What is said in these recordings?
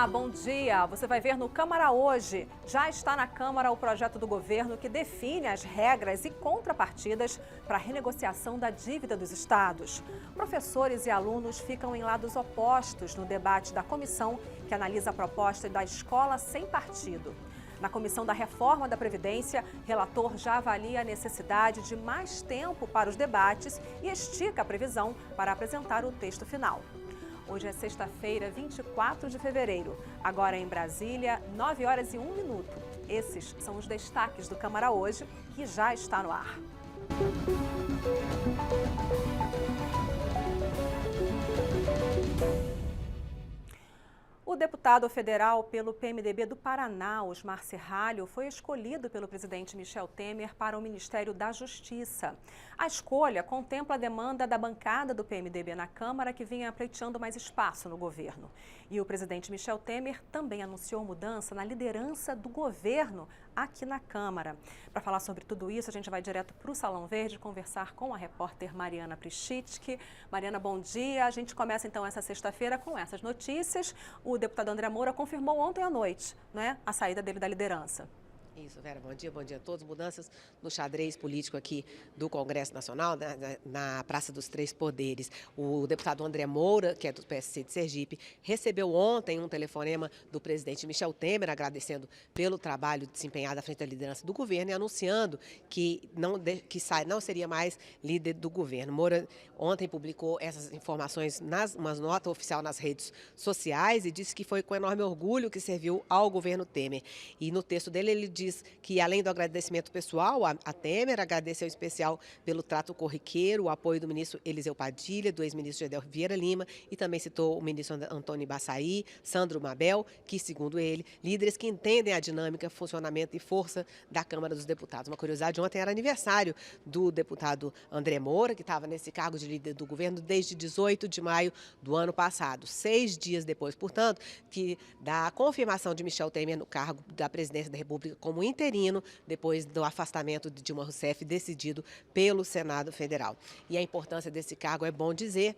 Olá, bom dia. Você vai ver no Câmara hoje. Já está na Câmara o projeto do governo que define as regras e contrapartidas para a renegociação da dívida dos estados. Professores e alunos ficam em lados opostos no debate da comissão que analisa a proposta da escola sem partido. Na Comissão da Reforma da Previdência, relator já avalia a necessidade de mais tempo para os debates e estica a previsão para apresentar o texto final. Hoje é sexta-feira, 24 de fevereiro. Agora em Brasília, 9 horas e 1 minuto. Esses são os destaques do Câmara hoje, que já está no ar. O deputado federal pelo PMDB do Paraná, Osmar Serralho, foi escolhido pelo presidente Michel Temer para o Ministério da Justiça. A escolha contempla a demanda da bancada do PMDB na Câmara, que vinha pleiteando mais espaço no governo. E o presidente Michel Temer também anunciou mudança na liderança do governo aqui na Câmara. Para falar sobre tudo isso, a gente vai direto para o Salão Verde conversar com a repórter Mariana Prischitski. Mariana, bom dia. A gente começa então essa sexta-feira com essas notícias. O deputado André Moura confirmou ontem à noite, né, a saída dele da liderança. Isso, Vera, bom dia a todos. Mudanças no xadrez político aqui do Congresso Nacional, na Praça dos Três Poderes. O deputado André Moura, que é do PSC de Sergipe, recebeu ontem um telefonema do presidente Michel Temer, agradecendo pelo trabalho desempenhado à frente da liderança do governo e anunciando que não seria mais líder do governo. Moura ontem publicou essas informações uma nota oficial nas redes sociais e disse que foi com enorme orgulho que serviu ao governo Temer. E no texto dele ele diz que, além do agradecimento pessoal a Temer, agradeceu em especial pelo trato corriqueiro, o apoio do ministro Eliseu Padilha, do ex-ministro Gedel Vieira Lima, e também citou o ministro Antônio Baçaí, Sandro Mabel, que, segundo ele, líderes que entendem a dinâmica, funcionamento e força da Câmara dos Deputados. Uma curiosidade, ontem era aniversário do deputado André Moura, que estava nesse cargo de líder do governo desde 18 de maio do ano passado. 6 dias depois, portanto, que da confirmação de Michel Temer no cargo da presidência da República como interino, depois do afastamento de Dilma Rousseff decidido pelo Senado Federal. E a importância desse cargo é bom dizer.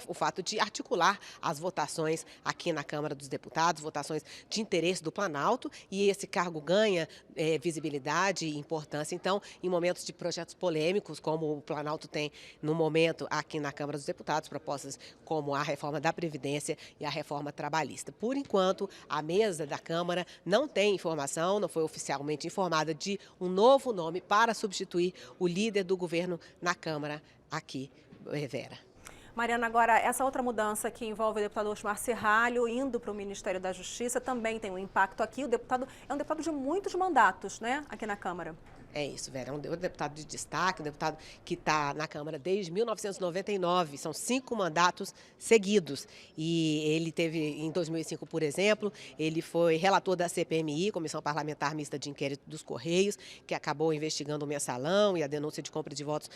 O fato de articular as votações aqui na Câmara dos Deputados, votações de interesse do Planalto, e esse cargo ganha visibilidade e importância, então, em momentos de projetos polêmicos, como o Planalto tem no momento aqui na Câmara dos Deputados, propostas como a reforma da Previdência e a reforma trabalhista. Por enquanto, a mesa da Câmara não tem informação, não foi oficialmente informada de um novo nome para substituir o líder do governo na Câmara aqui, Vera. Mariana, agora, essa outra mudança que envolve o deputado Osmar Serralho indo para o Ministério da Justiça também tem um impacto aqui. O deputado é um deputado de muitos mandatos, né, aqui na Câmara. É isso, Vera, é um deputado de destaque, um deputado que está na Câmara desde 1999, são 5 mandatos seguidos. E ele teve, em 2005, por exemplo, ele foi relator da CPMI, Comissão Parlamentar Mista de Inquérito dos Correios, que acabou investigando o mensalão e a denúncia de compra de votos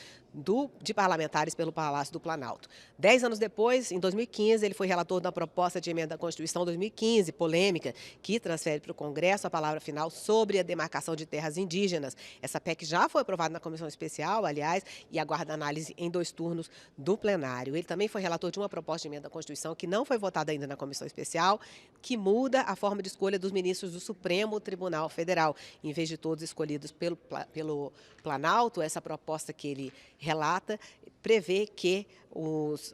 de parlamentares pelo Palácio do Planalto. 10 anos depois, em 2015, ele foi relator da proposta de emenda à Constituição 2015, polêmica, que transfere para o Congresso a palavra final sobre a demarcação de terras indígenas. Essa PEC já foi aprovada na comissão especial, aliás, e aguarda análise em 2 turnos do plenário. Ele também foi relator de uma proposta de emenda à Constituição que não foi votada ainda na comissão especial, que muda a forma de escolha dos ministros do Supremo Tribunal Federal. Em vez de todos escolhidos pelo Planalto, essa proposta que ele relata prevê que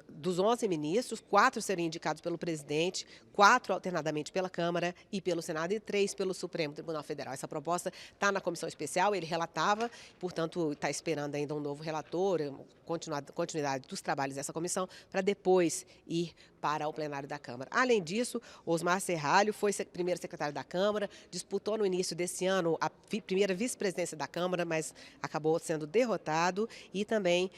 dos 11 ministros, 4 seriam indicados pelo presidente, 4 alternadamente pela Câmara e pelo Senado e 3 pelo Supremo Tribunal Federal. Essa proposta está na comissão especial, ele relatava, portanto, está esperando ainda um novo relator, continuidade dos trabalhos dessa comissão, para depois ir para o plenário da Câmara. Além disso, Osmar Serralho foi primeiro secretário da Câmara, disputou no início desse ano a primeira vice-presidência da Câmara, mas acabou sendo derrotado e também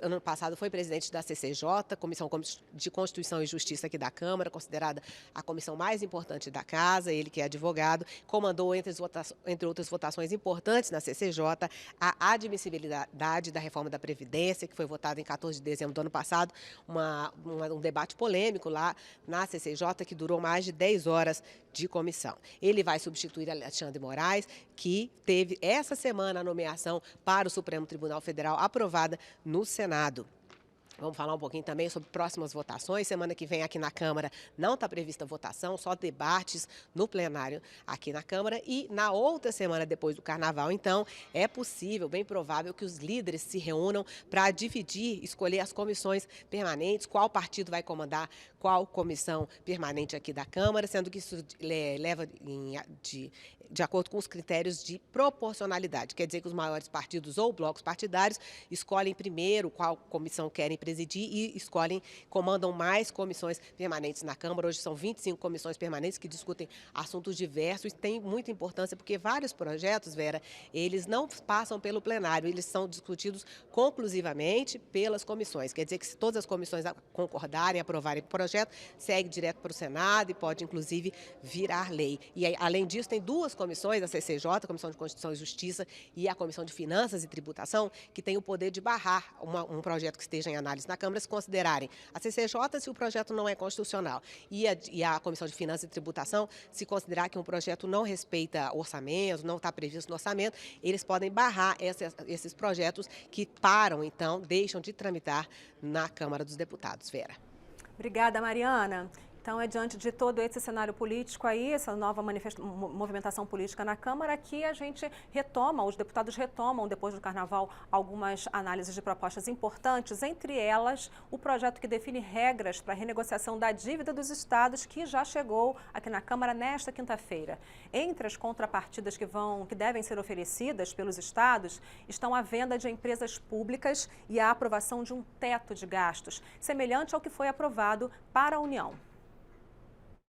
ano passado foi presidente da CCJ, Comissão de Constituição e Justiça aqui da Câmara, considerada a comissão mais importante da Casa, ele que é advogado, comandou, entre outras votações importantes na CCJ, a admissibilidade da reforma da Previdência, que foi votada em 14 de dezembro do ano passado, um debate polêmico lá na CCJ, que durou mais de 10 horas de comissão. Ele vai substituir Alexandre Moraes, que teve essa semana a nomeação para o Supremo Tribunal Federal aprovada no Senado. Vamos falar um pouquinho também sobre próximas votações. Semana que vem aqui na Câmara não está prevista votação, só debates no plenário aqui na Câmara. E na outra semana, depois do Carnaval, então, é possível, bem provável, que os líderes se reúnam para dividir, escolher as comissões permanentes, qual partido vai comandar qual comissão permanente aqui da Câmara, sendo que isso leva de acordo com os critérios de proporcionalidade. Quer dizer que os maiores partidos ou blocos partidários escolhem primeiro qual comissão querem presidir e comandam mais comissões permanentes na Câmara. Hoje são 25 comissões permanentes que discutem assuntos diversos. Tem muita importância porque vários projetos, Vera, eles não passam pelo plenário, eles são discutidos conclusivamente pelas comissões. Quer dizer que se todas as comissões concordarem, aprovarem o projeto, segue direto para o Senado e pode, inclusive, virar lei. E, além disso, tem duas comissões, a CCJ, a Comissão de Constituição e Justiça, e a Comissão de Finanças e Tributação, que tem o poder de barrar um projeto que esteja em análise na Câmara, se considerarem a CCJ se o projeto não é constitucional e a Comissão de Finanças e Tributação, se considerar que um projeto não respeita orçamento, não está previsto no orçamento, eles podem barrar esses projetos que param, então, deixam de tramitar na Câmara dos Deputados. Vera. Obrigada, Mariana. Então, é diante de todo esse cenário político aí, essa nova movimentação política na Câmara, que a gente retoma, os deputados retomam, depois do Carnaval, algumas análises de propostas importantes, entre elas o projeto que define regras para a renegociação da dívida dos estados, que já chegou aqui na Câmara nesta quinta-feira. Entre as contrapartidas que devem ser oferecidas pelos estados, estão a venda de empresas públicas e a aprovação de um teto de gastos, semelhante ao que foi aprovado para a União.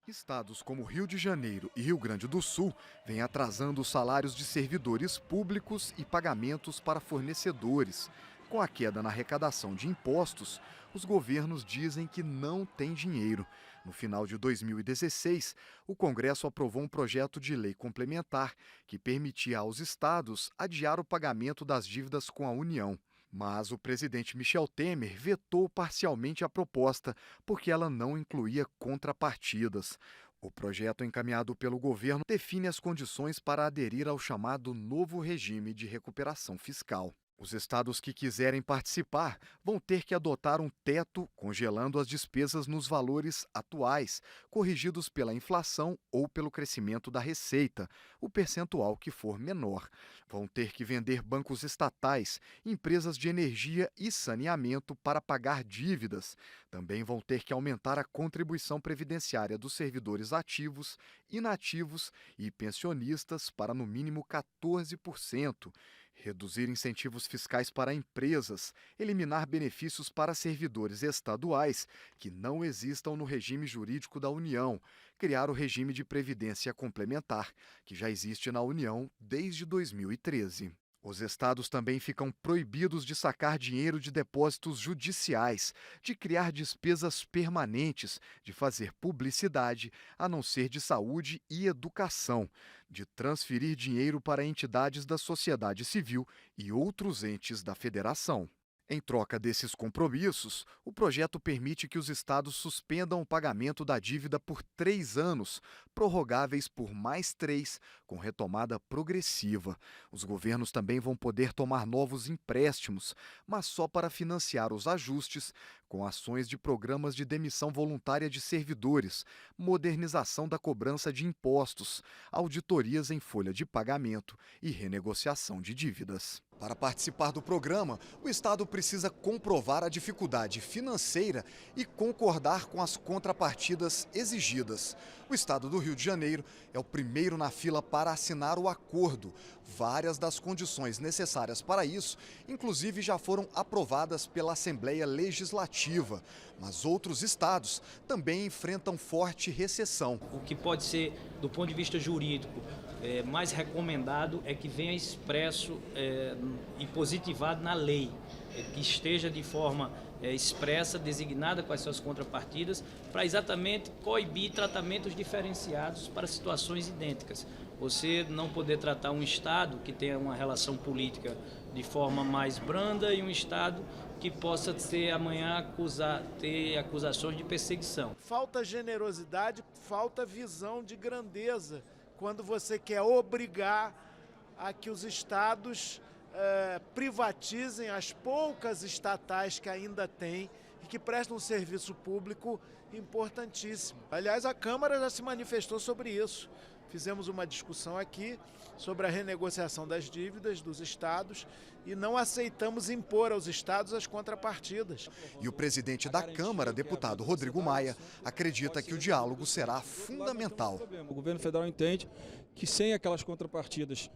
Estados como Rio de Janeiro e Rio Grande do Sul vêm atrasando os salários de servidores públicos e pagamentos para fornecedores. Com a queda na arrecadação de impostos, os governos dizem que não têm dinheiro. No final de 2016, o Congresso aprovou um projeto de lei complementar que permitia aos estados adiar o pagamento das dívidas com a União. Mas o presidente Michel Temer vetou parcialmente a proposta, porque ela não incluía contrapartidas. O projeto encaminhado pelo governo define as condições para aderir ao chamado novo regime de recuperação fiscal. Os estados que quiserem participar vão ter que adotar um teto, congelando as despesas nos valores atuais, corrigidos pela inflação ou pelo crescimento da receita, o percentual que for menor. Vão ter que vender bancos estatais, empresas de energia e saneamento para pagar dívidas. Também vão ter que aumentar a contribuição previdenciária dos servidores ativos, inativos e pensionistas para no mínimo 14%. Reduzir incentivos fiscais para empresas, eliminar benefícios para servidores estaduais que não existam no regime jurídico da União, criar o regime de previdência complementar, que já existe na União desde 2013. Os estados também ficam proibidos de sacar dinheiro de depósitos judiciais, de criar despesas permanentes, de fazer publicidade, a não ser de saúde e educação, de transferir dinheiro para entidades da sociedade civil e outros entes da federação. Em troca desses compromissos, o projeto permite que os estados suspendam o pagamento da dívida por 3 anos, prorrogáveis por mais 3, com retomada progressiva. Os governos também vão poder tomar novos empréstimos, mas só para financiar os ajustes, com ações de programas de demissão voluntária de servidores, modernização da cobrança de impostos, auditorias em folha de pagamento e renegociação de dívidas. Para participar do programa, o Estado precisa comprovar a dificuldade financeira e concordar com as contrapartidas exigidas. O Estado do Rio de Janeiro é o primeiro na fila para assinar o acordo. Várias das condições necessárias para isso, inclusive, já foram aprovadas pela Assembleia Legislativa. Mas outros estados também enfrentam forte recessão. O que pode ser, do ponto de vista jurídico, mais recomendado é que venha expresso e positivado na lei, que esteja de forma expressa, designada quais são as contrapartidas, para exatamente coibir tratamentos diferenciados para situações idênticas. Você não poder tratar um Estado que tenha uma relação política de forma mais branda e um Estado que possa ter amanhã ter acusações de perseguição. Falta generosidade, falta visão de grandeza, quando você quer obrigar a que os estados privatizem as poucas estatais que ainda têm e que prestam um serviço público importantíssimo. Aliás, a Câmara já se manifestou sobre isso. Fizemos uma discussão aqui sobre a renegociação das dívidas dos estados e não aceitamos impor aos estados as contrapartidas. E o presidente da Câmara, deputado Rodrigo Maia, acredita que o diálogo será fundamental. O governo federal entende que sem aquelas contrapartidas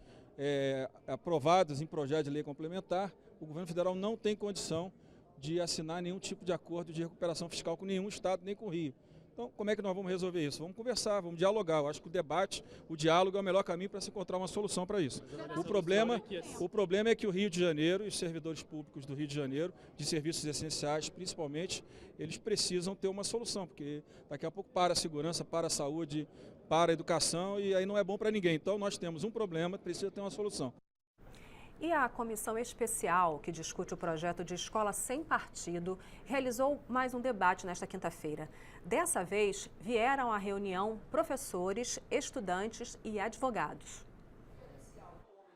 aprovadas em projeto de lei complementar, o governo federal não tem condição de assinar nenhum tipo de acordo de recuperação fiscal com nenhum estado, nem com o Rio. Então, como é que nós vamos resolver isso? Vamos conversar, vamos dialogar. Eu acho que o debate, o diálogo é o melhor caminho para se encontrar uma solução para isso. O problema é que o Rio de Janeiro e os servidores públicos do Rio de Janeiro, de serviços essenciais principalmente, eles precisam ter uma solução, porque daqui a pouco para a segurança, para a saúde, para a educação e aí não é bom para ninguém. Então, nós temos um problema, precisa ter uma solução. E a comissão especial que discute o projeto de escola sem partido realizou mais um debate nesta quinta-feira. Dessa vez, vieram à reunião professores, estudantes e advogados.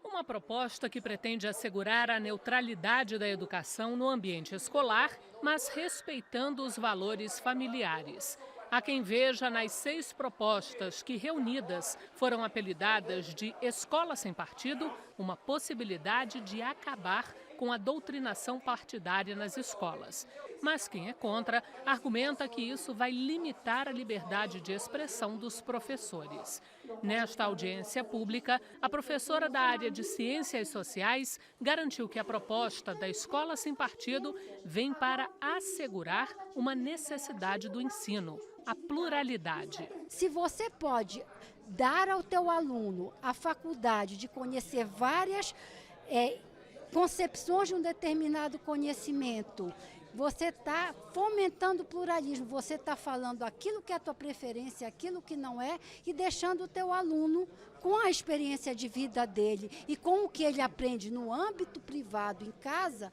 Uma proposta que pretende assegurar a neutralidade da educação no ambiente escolar, mas respeitando os valores familiares. Há quem veja nas 6 propostas que, reunidas, foram apelidadas de Escola Sem Partido, uma possibilidade de acabar com a doutrinação partidária nas escolas. Mas quem é contra argumenta que isso vai limitar a liberdade de expressão dos professores. Nesta audiência pública, a professora da área de Ciências Sociais garantiu que a proposta da Escola Sem Partido vem para assegurar uma necessidade do ensino, a pluralidade. Se você pode dar ao teu aluno a faculdade de conhecer várias concepções de um determinado conhecimento, você está fomentando o pluralismo, você está falando aquilo que é a tua preferência, aquilo que não é, e deixando o teu aluno com a experiência de vida dele e com o que ele aprende no âmbito privado, em casa,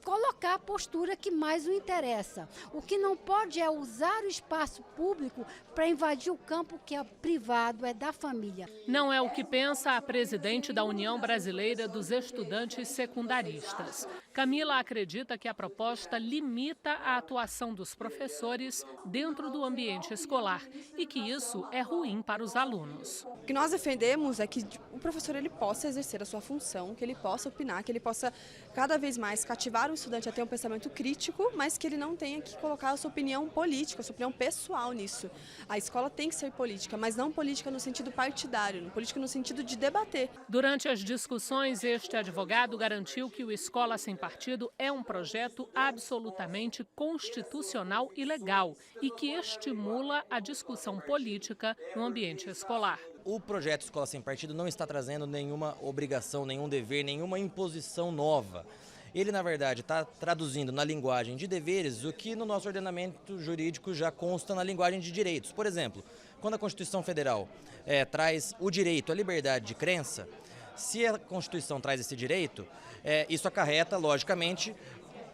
colocar a postura que mais o interessa. O que não pode é usar o espaço público para invadir o campo que é privado, é da família. Não é o que pensa a presidente da União Brasileira dos Estudantes Secundaristas. Camila acredita que a proposta limita a atuação dos professores dentro do ambiente escolar e que isso é ruim para os alunos. O que nós defendemos é que o professor ele possa exercer a sua função, que ele possa opinar, que ele possa cada vez mais cativar o estudante a ter um pensamento crítico, mas que ele não tenha que colocar a sua opinião política, a sua opinião pessoal nisso. A escola tem que ser política, mas não política no sentido partidário, política no sentido de debater. Durante as discussões, este advogado garantiu que o Escola Sem Partido é um projeto absolutamente constitucional e legal e que estimula a discussão política no ambiente escolar. O projeto Escola Sem Partido não está trazendo nenhuma obrigação, nenhum dever, nenhuma imposição nova. Ele, na verdade, está traduzindo na linguagem de deveres o que no nosso ordenamento jurídico já consta na linguagem de direitos. Por exemplo, quando a Constituição Federal traz o direito à liberdade de crença, se a Constituição traz esse direito, isso acarreta, logicamente,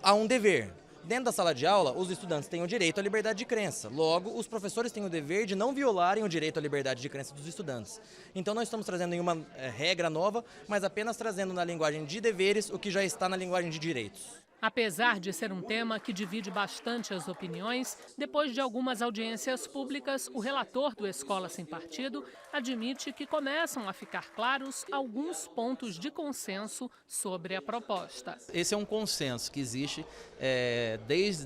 a um dever. Dentro da sala de aula, os estudantes têm o direito à liberdade de crença. Logo, os professores têm o dever de não violarem o direito à liberdade de crença dos estudantes. Então, não estamos trazendo nenhuma regra nova, mas apenas trazendo na linguagem de deveres o que já está na linguagem de direitos. Apesar de ser um tema que divide bastante as opiniões, depois de algumas audiências públicas, o relator do Escola Sem Partido admite que começam a ficar claros alguns pontos de consenso sobre a proposta. Esse é um consenso que existe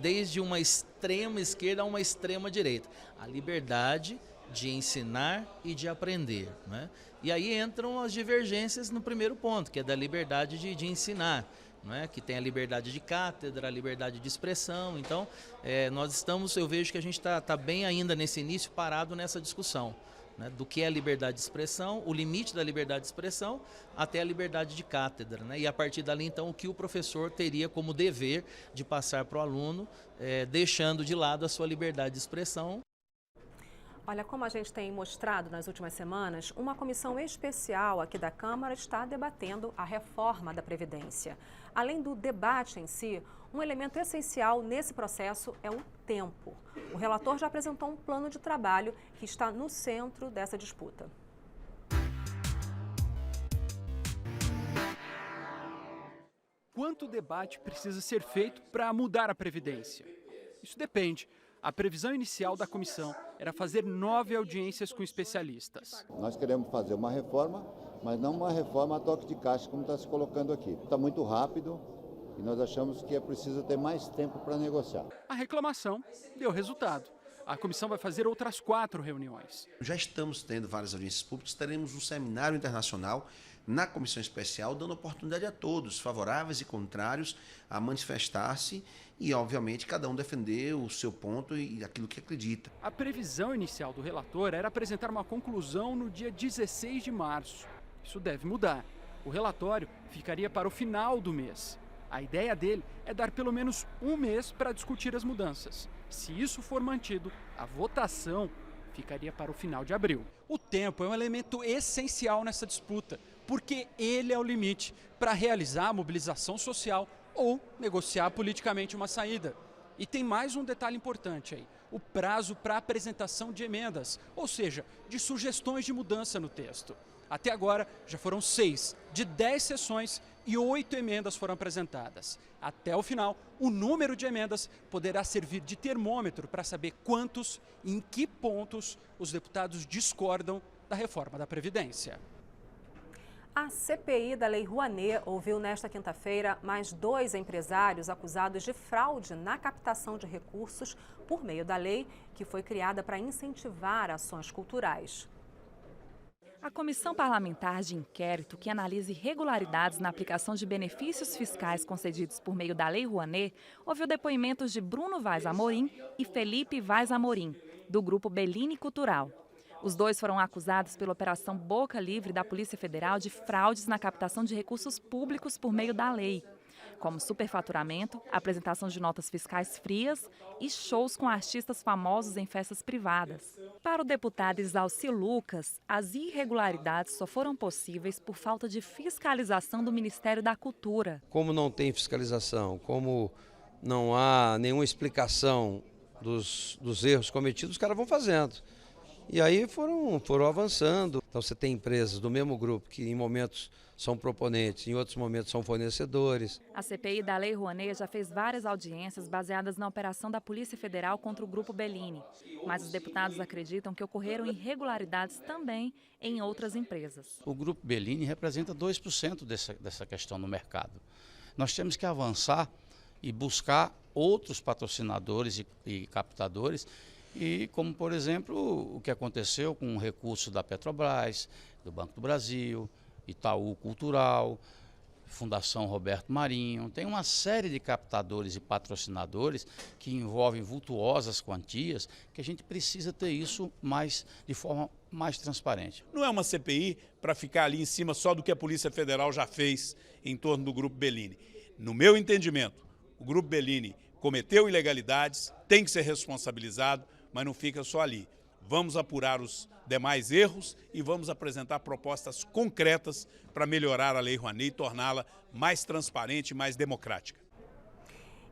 desde uma extrema esquerda a uma extrema direita. A liberdade de ensinar e de aprender, né? E aí entram as divergências no primeiro ponto, que é da liberdade de ensinar. Não é? Que tem a liberdade de cátedra, a liberdade de expressão. Então, eu vejo que a gente está bem ainda nesse início, parado nessa discussão, né? Do que é a liberdade de expressão, o limite da liberdade de expressão até a liberdade de cátedra, né? E a partir dali, então, o que o professor teria como dever de passar para o aluno, deixando de lado a sua liberdade de expressão. Olha, como a gente tem mostrado nas últimas semanas, uma comissão especial aqui da Câmara está debatendo a reforma da Previdência. Além do debate em si, um elemento essencial nesse processo é o tempo. O relator já apresentou um plano de trabalho que está no centro dessa disputa. quanto debate precisa ser feito para mudar a Previdência. Isso depende. A previsão inicial da comissão era fazer 9 audiências com especialistas. Nós queremos fazer uma reforma, mas não uma reforma a toque de caixa, como está se colocando aqui. Está muito rápido e nós achamos que é preciso ter mais tempo para negociar. A reclamação deu resultado. A comissão vai fazer outras 4 reuniões. Já estamos tendo várias audiências públicas, teremos um seminário internacional na comissão especial, dando oportunidade a todos, favoráveis e contrários, a manifestar-se e, obviamente, cada um defender o seu ponto e aquilo que acredita. A previsão inicial do relator era apresentar uma conclusão no dia 16 de março. Isso deve mudar. O relatório ficaria para o final do mês. A ideia dele é dar pelo menos um mês para discutir as mudanças. Se isso for mantido, a votação ficaria para o final de abril. O tempo é um elemento essencial nessa disputa, porque ele é o limite para realizar a mobilização social ou negociar politicamente uma saída. E tem mais um detalhe importante aí, o prazo para apresentação de emendas, ou seja, de sugestões de mudança no texto. Até agora já foram 6 de 10 sessões e 8 emendas foram apresentadas. Até o final, o número de emendas poderá servir de termômetro para saber quantos e em que pontos os deputados discordam da reforma da Previdência. A CPI da Lei Rouanet ouviu nesta quinta-feira mais 2 empresários acusados de fraude na captação de recursos por meio da lei, que foi criada para incentivar ações culturais. A Comissão Parlamentar de Inquérito, que analisa irregularidades na aplicação de benefícios fiscais concedidos por meio da Lei Rouanet, ouviu depoimentos de Bruno Vaz Amorim e Felipe Vaz Amorim, do Grupo Bellini Cultural. Os 2 foram acusados pela Operação Boca Livre da Polícia Federal de fraudes na captação de recursos públicos por meio da lei, como superfaturamento, apresentação de notas fiscais frias e shows com artistas famosos em festas privadas. Para o deputado Exalci Lucas, as irregularidades só foram possíveis por falta de fiscalização do Ministério da Cultura. Como não tem fiscalização, como não há nenhuma explicação dos erros cometidos, os caras vão fazendo. E aí foram avançando. Então você tem empresas do mesmo grupo que em momentos são proponentes, em outros momentos são fornecedores. A CPI da Lei Rouanet já fez várias audiências baseadas na operação da Polícia Federal contra o Grupo Bellini. Mas os deputados acreditam que ocorreram irregularidades também em outras empresas. O Grupo Bellini representa 2% dessa questão no mercado. Nós temos que avançar e buscar outros patrocinadores e captadores, e como, por exemplo, o que aconteceu com o recurso da Petrobras, do Banco do Brasil, Itaú Cultural, Fundação Roberto Marinho. Tem uma série de captadores e patrocinadores que envolvem vultuosas quantias, que a gente precisa ter isso de forma mais transparente. Não é uma CPI para ficar ali em cima só do que a Polícia Federal já fez em torno do Grupo Bellini. No meu entendimento, o Grupo Bellini cometeu ilegalidades, tem que ser responsabilizado, mas não fica só ali. Vamos apurar os demais erros e vamos apresentar propostas concretas para melhorar a Lei Rouanet e torná-la mais transparente e mais democrática.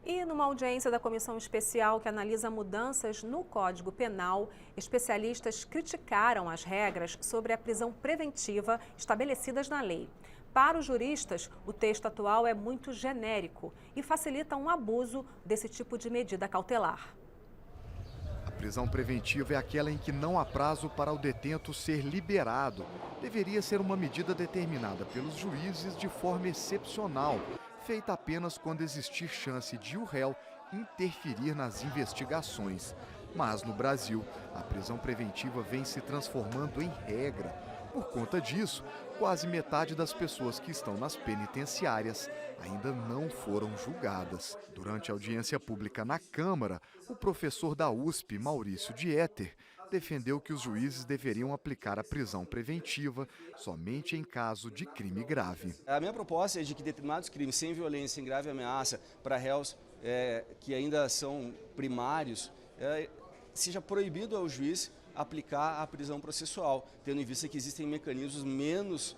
E numa audiência da Comissão Especial que analisa mudanças no Código Penal, especialistas criticaram as regras sobre a prisão preventiva estabelecidas na lei. Para os juristas, o texto atual é muito genérico e facilita um abuso desse tipo de medida cautelar. A prisão preventiva é aquela em que não há prazo para o detento ser liberado. Deveria ser uma medida determinada pelos juízes de forma excepcional, feita apenas quando existir chance de o réu interferir nas investigações. Mas no Brasil, a prisão preventiva vem se transformando em regra. Por conta disso, quase metade das pessoas que estão nas penitenciárias ainda não foram julgadas. Durante a audiência pública na Câmara, o professor da USP, Maurício Dieter, defendeu que os juízes deveriam aplicar a prisão preventiva somente em caso de crime grave. A minha proposta é de que determinados crimes sem violência, sem grave ameaça, para réus que ainda são primários, seja proibido ao juiz aplicar a prisão processual, tendo em vista que existem mecanismos menos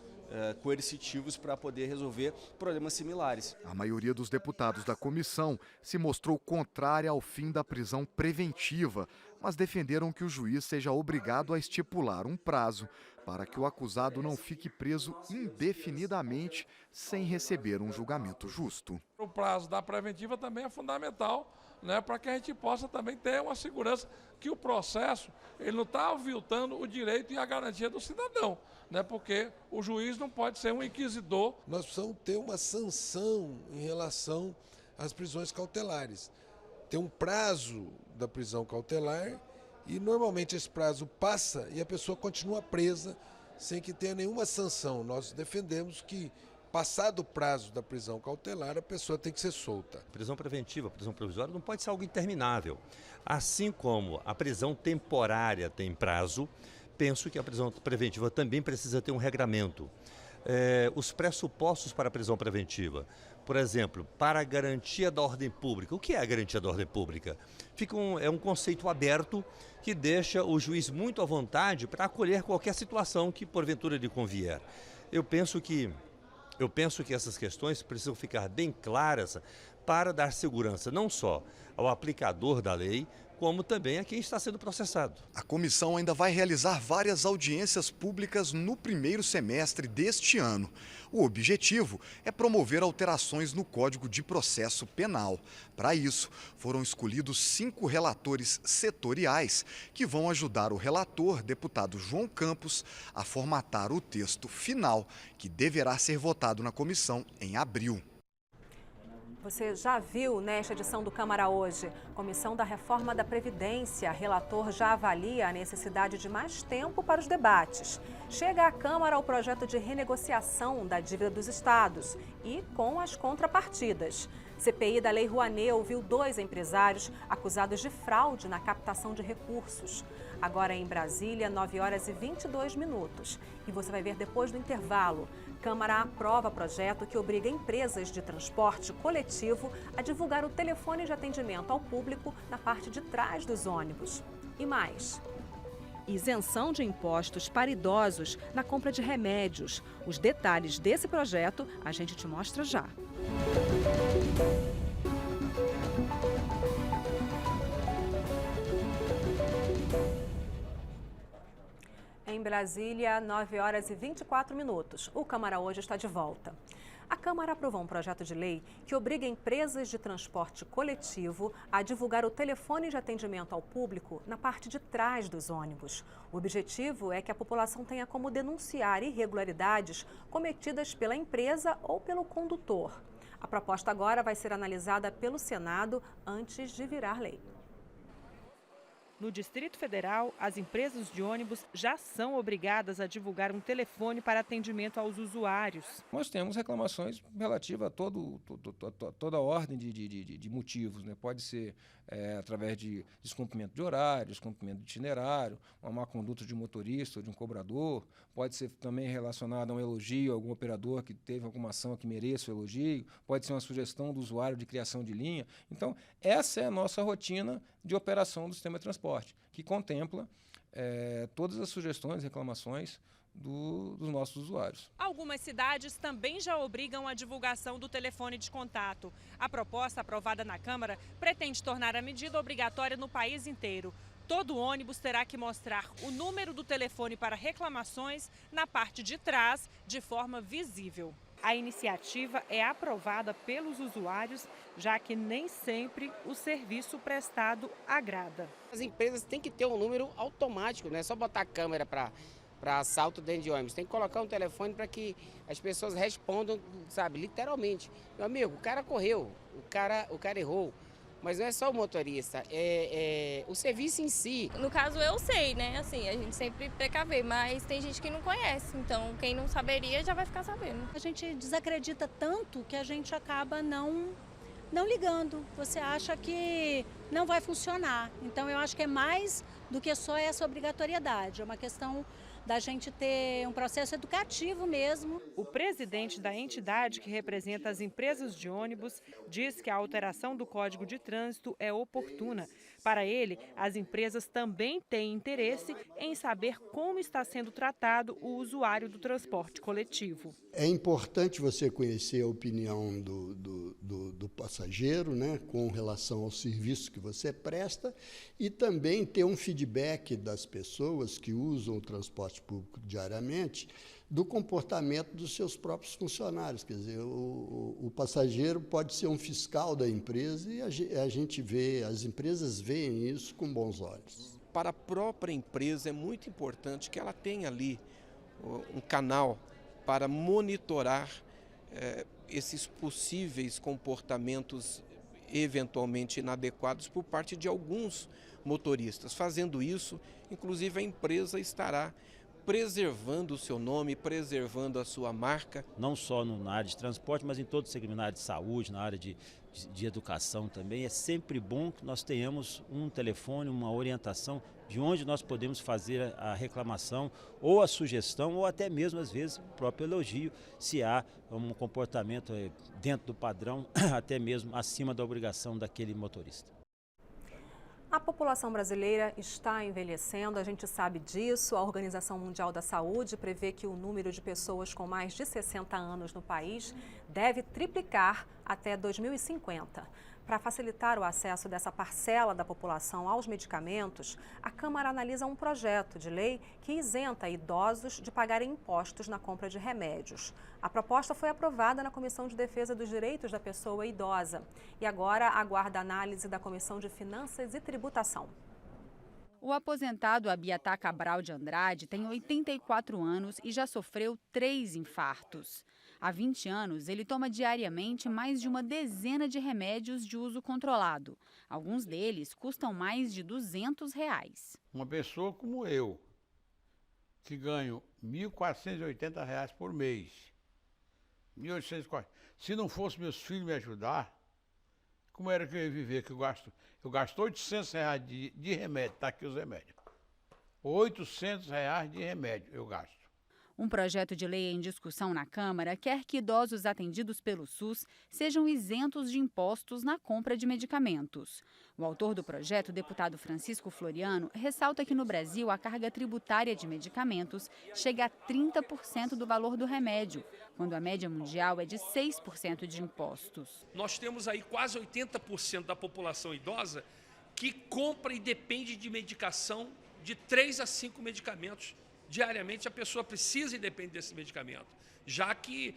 coercitivos para poder resolver problemas similares. A maioria dos deputados da comissão se mostrou contrária ao fim da prisão preventiva, mas defenderam que o juiz seja obrigado a estipular um prazo para que o acusado não fique preso indefinidamente sem receber um julgamento justo. O prazo da preventiva também é fundamental, né, para que a gente possa também ter uma segurança que o processo ele não está aviltando o direito e a garantia do cidadão, né, porque o juiz não pode ser um inquisidor. Nós precisamos ter uma sanção em relação às prisões cautelares. Tem um prazo da prisão cautelar e normalmente esse prazo passa e a pessoa continua presa sem que tenha nenhuma sanção. Nós defendemos que, passado o prazo da prisão cautelar, a pessoa tem que ser solta. Prisão preventiva, prisão provisória não pode ser algo interminável. Assim como a prisão temporária tem prazo, penso que a prisão preventiva também precisa ter um regramento. Os pressupostos para a prisão preventiva. Por exemplo, para a garantia da ordem pública. O que é a garantia da ordem pública? É um conceito aberto que deixa o juiz muito à vontade para acolher qualquer situação que porventura lhe convier. Eu penso que essas questões precisam ficar bem claras para dar segurança não só ao aplicador da lei, como também a quem está sendo processado. A comissão ainda vai realizar várias audiências públicas no primeiro semestre deste ano. O objetivo é promover alterações no Código de Processo Penal. Para isso, foram escolhidos 5 relatores setoriais que vão ajudar o relator, deputado João Campos, a formatar o texto final, que deverá ser votado na comissão em abril. Você já viu nesta edição do Câmara Hoje, Comissão da Reforma da Previdência, relator já avalia a necessidade de mais tempo para os debates. Chega à Câmara o projeto de renegociação da dívida dos estados e com as contrapartidas. CPI da Lei Rouanet ouviu 2 empresários acusados de fraude na captação de recursos. Agora em Brasília, 9h22. E você vai ver depois do intervalo. Câmara aprova projeto que obriga empresas de transporte coletivo a divulgar o telefone de atendimento ao público na parte de trás dos ônibus. E mais. Isenção de impostos para idosos na compra de remédios. Os detalhes desse projeto a gente te mostra já. Em Brasília, 9h24. O Câmara Hoje está de volta. A Câmara aprovou um projeto de lei que obriga empresas de transporte coletivo a divulgar o telefone de atendimento ao público na parte de trás dos ônibus. O objetivo é que a população tenha como denunciar irregularidades cometidas pela empresa ou pelo condutor. A proposta agora vai ser analisada pelo Senado antes de virar lei. No Distrito Federal, as empresas de ônibus já são obrigadas a divulgar um telefone para atendimento aos usuários. Nós temos reclamações relativas a toda a ordem de motivos, né? Pode ser através de descumprimento de horário, descumprimento de itinerário, uma má conduta de um motorista ou de um cobrador, pode ser também relacionado a um elogio a algum operador que teve alguma ação que mereça o elogio, pode ser uma sugestão do usuário de criação de linha. Então, essa é a nossa rotina de operação do sistema de transporte, que contempla todas as sugestões e reclamações dos nossos usuários. Algumas cidades também já obrigam a divulgação do telefone de contato. A proposta aprovada na Câmara pretende tornar a medida obrigatória no país inteiro. Todo ônibus terá que mostrar o número do telefone para reclamações na parte de trás, de forma visível. A iniciativa é aprovada pelos usuários, já que nem sempre o serviço prestado agrada. As empresas têm que ter um número automático, não é só botar a câmera para assalto dentro de ônibus. Tem que colocar um telefone para que as pessoas respondam, sabe, literalmente. Meu amigo, o cara correu, o cara errou. Mas não é só o motorista, é o serviço em si. No caso, eu sei, né? Assim, a gente sempre precavê, mas tem gente que não conhece. Então, quem não saberia já vai ficar sabendo. A gente desacredita tanto que a gente acaba não ligando. Você acha que não vai funcionar. Então, eu acho que é mais do que só essa obrigatoriedade. É uma questão da gente ter um processo educativo mesmo. O presidente da entidade que representa as empresas de ônibus diz que a alteração do Código de Trânsito é oportuna. Para ele, as empresas também têm interesse em saber como está sendo tratado o usuário do transporte coletivo. É importante você conhecer a opinião do passageiro, né, com relação ao serviço que você presta, e também ter um feedback das pessoas que usam o transporte público diariamente do comportamento dos seus próprios funcionários. Quer dizer, o passageiro pode ser um fiscal da empresa e a gente vê, as empresas veem isso com bons olhos. Para a própria empresa é muito importante que ela tenha ali um canal para monitorar esses possíveis comportamentos eventualmente inadequados por parte de alguns motoristas. Fazendo isso, inclusive a empresa estará preservando o seu nome, preservando a sua marca. Não só na área de transporte, mas em todo o segmento, na área de saúde, na área de educação também. É sempre bom que nós tenhamos um telefone, uma orientação de onde nós podemos fazer a reclamação ou a sugestão ou até mesmo, às vezes, o próprio elogio, se há um comportamento dentro do padrão, até mesmo acima da obrigação daquele motorista. A população brasileira está envelhecendo, a gente sabe disso. A Organização Mundial da Saúde prevê que o número de pessoas com mais de 60 anos no país deve triplicar até 2050. Para facilitar o acesso dessa parcela da população aos medicamentos, a Câmara analisa um projeto de lei que isenta idosos de pagarem impostos na compra de remédios. A proposta foi aprovada na Comissão de Defesa dos Direitos da Pessoa Idosa e agora aguarda a análise da Comissão de Finanças e Tributação. O aposentado Abiatar Cabral de Andrade tem 84 anos e já sofreu 3 infartos. Há 20 anos, ele toma diariamente mais de uma dezena de remédios de uso controlado. Alguns deles custam mais de R$200. Uma pessoa como eu, que ganho R$ 1.480 por mês, 1.840, se não fosse meus filhos me ajudar, como era que eu ia viver? Que eu gasto R$800 de remédio, tá aqui os remédios. R$800 de remédio eu gasto. Um projeto de lei em discussão na Câmara quer que idosos atendidos pelo SUS sejam isentos de impostos na compra de medicamentos. O autor do projeto, o deputado Francisco Floriano, ressalta que no Brasil a carga tributária de medicamentos chega a 30% do valor do remédio, quando a média mundial é de 6% de impostos. Nós temos aí quase 80% da população idosa que compra e depende de medicação de 3 a 5 medicamentos. Diariamente a pessoa precisa e depende desse medicamento, já que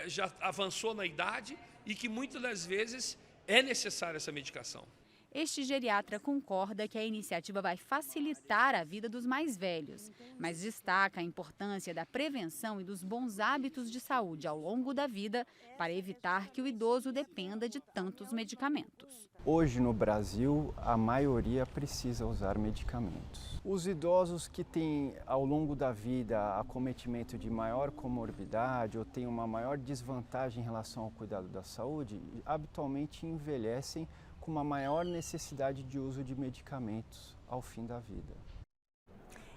já avançou na idade e que muitas das vezes é necessária essa medicação. Este geriatra concorda que a iniciativa vai facilitar a vida dos mais velhos, mas destaca a importância da prevenção e dos bons hábitos de saúde ao longo da vida para evitar que o idoso dependa de tantos medicamentos. Hoje no Brasil, a maioria precisa usar medicamentos. Os idosos que têm ao longo da vida acometimento de maior comorbidade ou têm uma maior desvantagem em relação ao cuidado da saúde, habitualmente envelhecem com uma maior necessidade de uso de medicamentos ao fim da vida.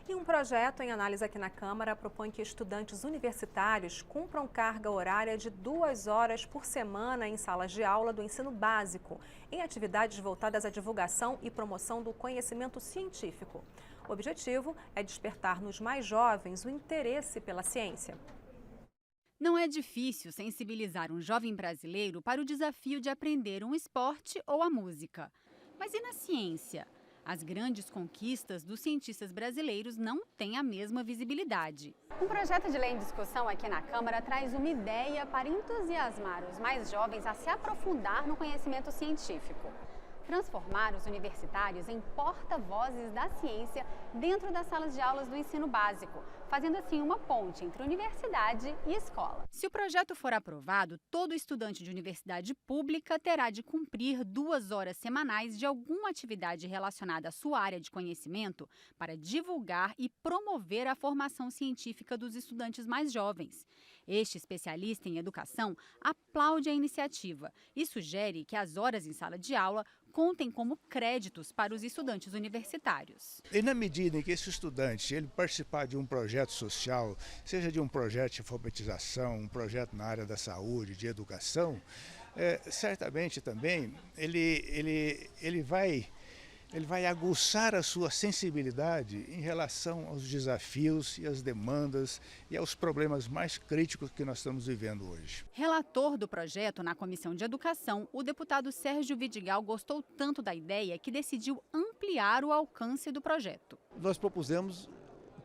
E um projeto em análise aqui na Câmara propõe que estudantes universitários cumpram carga horária de 2 horas por semana em salas de aula do ensino básico, em atividades voltadas à divulgação e promoção do conhecimento científico. O objetivo é despertar nos mais jovens o interesse pela ciência. Não é difícil sensibilizar um jovem brasileiro para o desafio de aprender um esporte ou a música. Mas e na ciência? As grandes conquistas dos cientistas brasileiros não têm a mesma visibilidade. Um projeto de lei em discussão aqui na Câmara traz uma ideia para entusiasmar os mais jovens a se aprofundar no conhecimento científico. Transformar os universitários em porta-vozes da ciência dentro das salas de aulas do ensino básico, fazendo assim uma ponte entre universidade e escola. Se o projeto for aprovado, todo estudante de universidade pública terá de cumprir 2 horas semanais de alguma atividade relacionada à sua área de conhecimento para divulgar e promover a formação científica dos estudantes mais jovens. Este especialista em educação aplaude a iniciativa e sugere que as horas em sala de aula contem como créditos para os estudantes universitários. E na medida em que esse estudante ele participar de um projeto social, seja de um projeto de alfabetização, um projeto na área da saúde, de educação, certamente também ele vai aguçar a sua sensibilidade em relação aos desafios e às demandas e aos problemas mais críticos que nós estamos vivendo hoje. Relator do projeto na Comissão de Educação, o deputado Sérgio Vidigal gostou tanto da ideia que decidiu ampliar o alcance do projeto. Nós propusemos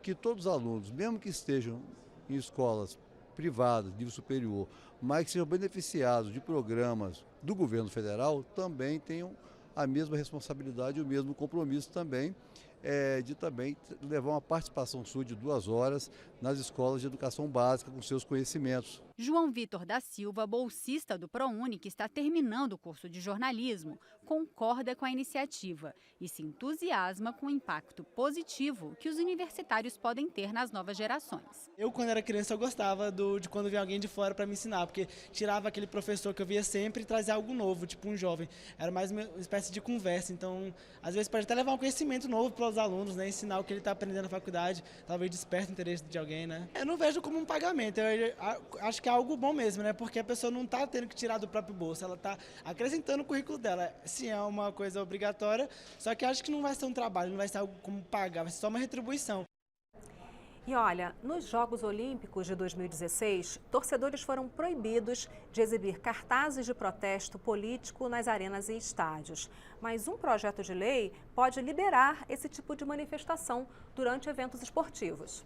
que todos os alunos, mesmo que estejam em escolas privadas, nível superior, mas que sejam beneficiados de programas do governo federal, também tenham a mesma responsabilidade e o mesmo compromisso também de também levar uma participação sua de 2 horas nas escolas de educação básica com seus conhecimentos. João Vitor da Silva, bolsista do ProUni, que está terminando o curso de jornalismo, concorda com a iniciativa e se entusiasma com o impacto positivo que os universitários podem ter nas novas gerações. Eu, quando era criança, eu gostava de quando vinha alguém de fora para me ensinar, porque tirava aquele professor que eu via sempre e trazia algo novo, tipo um jovem. Era mais uma espécie de conversa, então, às vezes pode até levar um conhecimento novo para os alunos, né? Ensinar o que ele está aprendendo na faculdade, talvez desperta o interesse de alguém, né? Eu não vejo como um pagamento, eu acho que é algo bom mesmo, né? Porque a pessoa não está tendo que tirar do próprio bolso, ela está acrescentando o currículo dela. Sim, é uma coisa obrigatória, só que acho que não vai ser um trabalho, não vai ser algo como pagar, vai ser só uma retribuição. E olha, nos Jogos Olímpicos de 2016, torcedores foram proibidos de exibir cartazes de protesto político nas arenas e estádios. Mas um projeto de lei pode liberar esse tipo de manifestação durante eventos esportivos.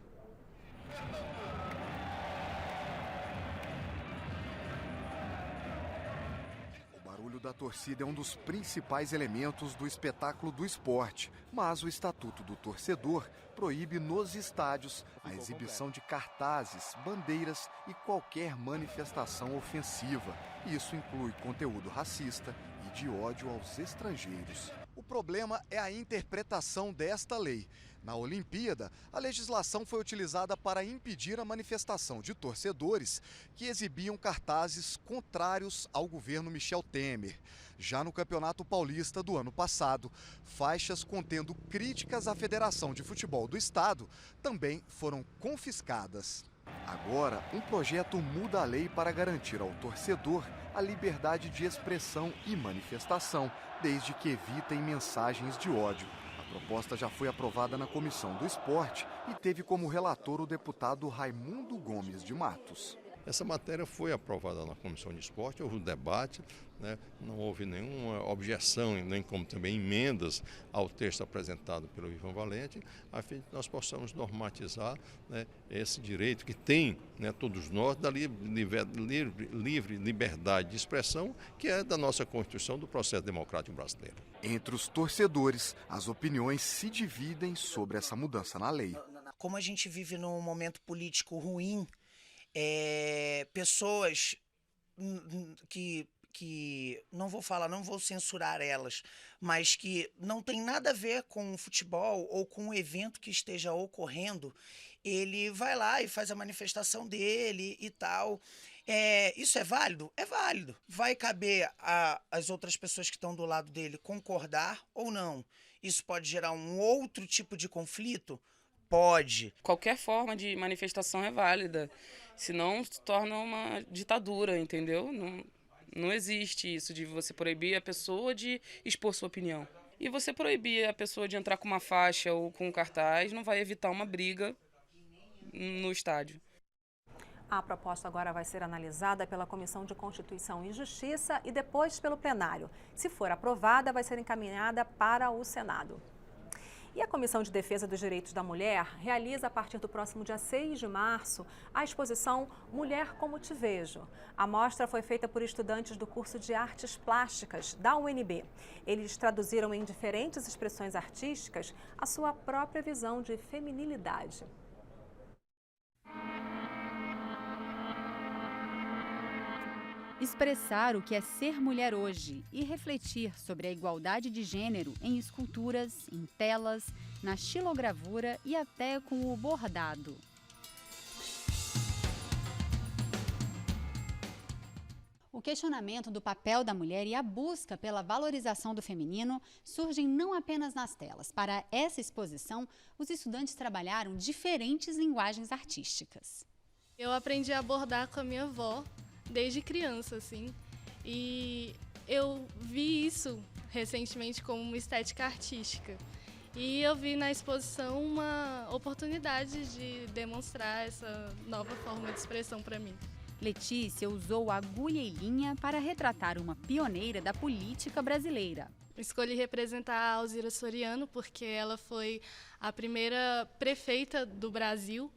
O barulho da torcida é um dos principais elementos do espetáculo do esporte, mas o Estatuto do Torcedor proíbe nos estádios a exibição de cartazes, bandeiras e qualquer manifestação ofensiva. Isso inclui conteúdo racista e de ódio aos estrangeiros. O problema é a interpretação desta lei. Na Olimpíada, a legislação foi utilizada para impedir a manifestação de torcedores que exibiam cartazes contrários ao governo Michel Temer. Já no Campeonato Paulista do ano passado, faixas contendo críticas à Federação de Futebol do Estado também foram confiscadas. Agora, um projeto muda a lei para garantir ao torcedor a liberdade de expressão e manifestação, desde que evitem mensagens de ódio. A proposta já foi aprovada na Comissão do Esporte e teve como relator o deputado Raimundo Gomes de Matos. Essa matéria foi aprovada na Comissão de Esporte, houve um debate, né? Não houve nenhuma objeção, nem como também emendas ao texto apresentado pelo Ivan Valente, a fim de que nós possamos normatizar, né, esse direito que tem, né, todos nós, da livre liberdade de expressão, que é da nossa Constituição, do processo democrático brasileiro. Entre os torcedores, as opiniões se dividem sobre essa mudança na lei. Como a gente vive num momento político ruim, pessoas que não vou censurar elas, mas que não tem nada a ver com o futebol ou com o evento que esteja ocorrendo, ele vai lá e faz a manifestação dele e tal. Isso é válido? É válido. Vai caber às outras pessoas que estão do lado dele concordar ou não. Isso pode gerar um outro tipo de conflito? Pode. Qualquer forma de manifestação é válida, senão se torna uma ditadura, entendeu? Não existe isso de você proibir a pessoa de expor sua opinião. E você proibir a pessoa de entrar com uma faixa ou com um cartaz não vai evitar uma briga no estádio. A proposta agora vai ser analisada pela Comissão de Constituição e Justiça e depois pelo plenário. Se for aprovada, vai ser encaminhada para o Senado. E a Comissão de Defesa dos Direitos da Mulher realiza, a partir do próximo dia 6 de março, a exposição Mulher Como Te Vejo. A mostra foi feita por estudantes do curso de Artes Plásticas da UNB. Eles traduziram em diferentes expressões artísticas a sua própria visão de feminilidade. Expressar o que é ser mulher hoje e refletir sobre a igualdade de gênero em esculturas, em telas, na xilogravura e até com o bordado. O questionamento do papel da mulher e a busca pela valorização do feminino surgem não apenas nas telas. Para essa exposição, os estudantes trabalharam diferentes linguagens artísticas. Eu aprendi a bordar com a minha avó desde criança, assim, e eu vi isso recentemente como uma estética artística. E eu vi na exposição uma oportunidade de demonstrar essa nova forma de expressão para mim. Letícia usou agulha e linha para retratar uma pioneira da política brasileira. Escolhi representar a Alzira Soriano porque ela foi a primeira prefeita do Brasil.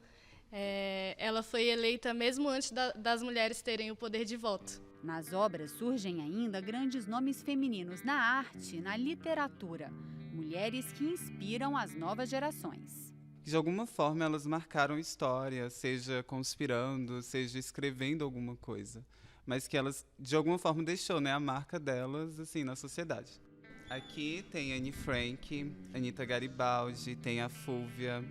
Ela foi eleita mesmo antes das mulheres terem o poder de voto. Nas obras surgem ainda grandes nomes femininos na arte, na literatura. Mulheres que inspiram as novas gerações. De alguma forma elas marcaram história, seja conspirando, seja escrevendo alguma coisa, mas que elas de alguma forma deixou, né, a marca delas assim na sociedade. Aqui tem Anne Frank, Anita Garibaldi, tem a Fúvia,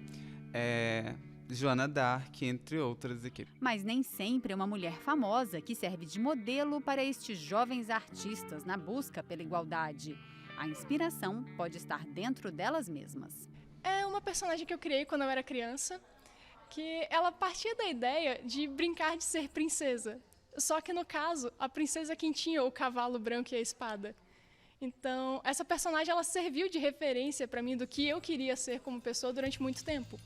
Joana d'Arc, entre outras aqui. Mas nem sempre é uma mulher famosa que serve de modelo para estes jovens artistas na busca pela igualdade. A inspiração pode estar dentro delas mesmas. É uma personagem que eu criei quando eu era criança, que ela partia da ideia de brincar de ser princesa. Só que no caso, a princesa é quem tinha o cavalo branco e a espada. Então, essa personagem ela serviu de referência para mim do que eu queria ser como pessoa durante muito tempo.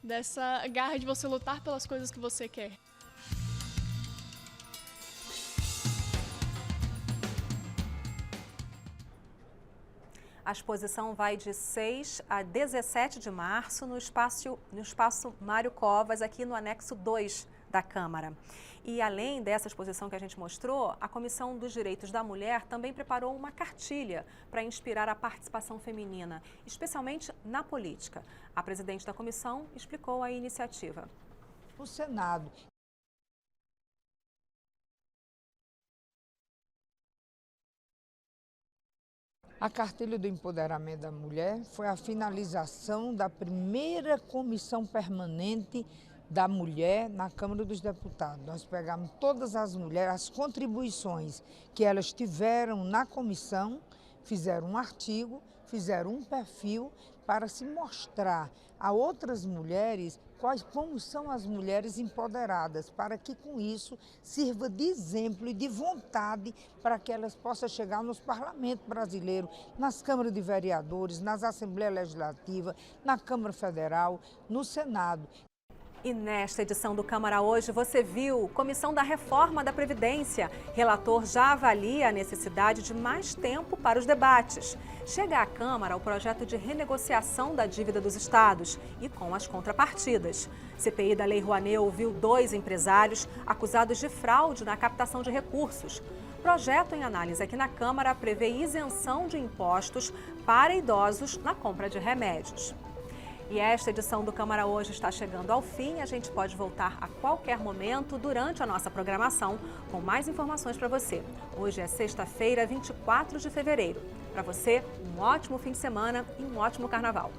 Dessa garra de você lutar pelas coisas que você quer. A exposição vai de 6 a 17 de março no espaço Mário Covas, aqui no anexo 2 da Câmara. E além dessa exposição que a gente mostrou, a Comissão dos Direitos da Mulher também preparou uma cartilha para inspirar a participação feminina, especialmente na política. A presidente da comissão explicou a iniciativa. O Senado. A cartilha do empoderamento da mulher foi a finalização da primeira comissão permanente da mulher na Câmara dos Deputados. Nós pegamos todas as mulheres, as contribuições que elas tiveram na comissão, fizeram um artigo, fizeram um perfil para se mostrar a outras mulheres como são as mulheres empoderadas, para que com isso sirva de exemplo e de vontade para que elas possam chegar nos parlamentos brasileiros, nas câmaras de vereadores, nas assembleias legislativas, na Câmara Federal, no Senado. E nesta edição do Câmara Hoje, você viu Comissão da Reforma da Previdência. Relator já avalia a necessidade de mais tempo para os debates. Chega à Câmara o projeto de renegociação da dívida dos estados e com as contrapartidas. CPI da Lei Rouanet ouviu 2 empresários acusados de fraude na captação de recursos. Projeto em análise aqui na Câmara prevê isenção de impostos para idosos na compra de remédios. E esta edição do Câmara Hoje está chegando ao fim. A gente pode voltar a qualquer momento durante a nossa programação com mais informações para você. Hoje é sexta-feira, 24 de fevereiro. Para você, um ótimo fim de semana e um ótimo carnaval.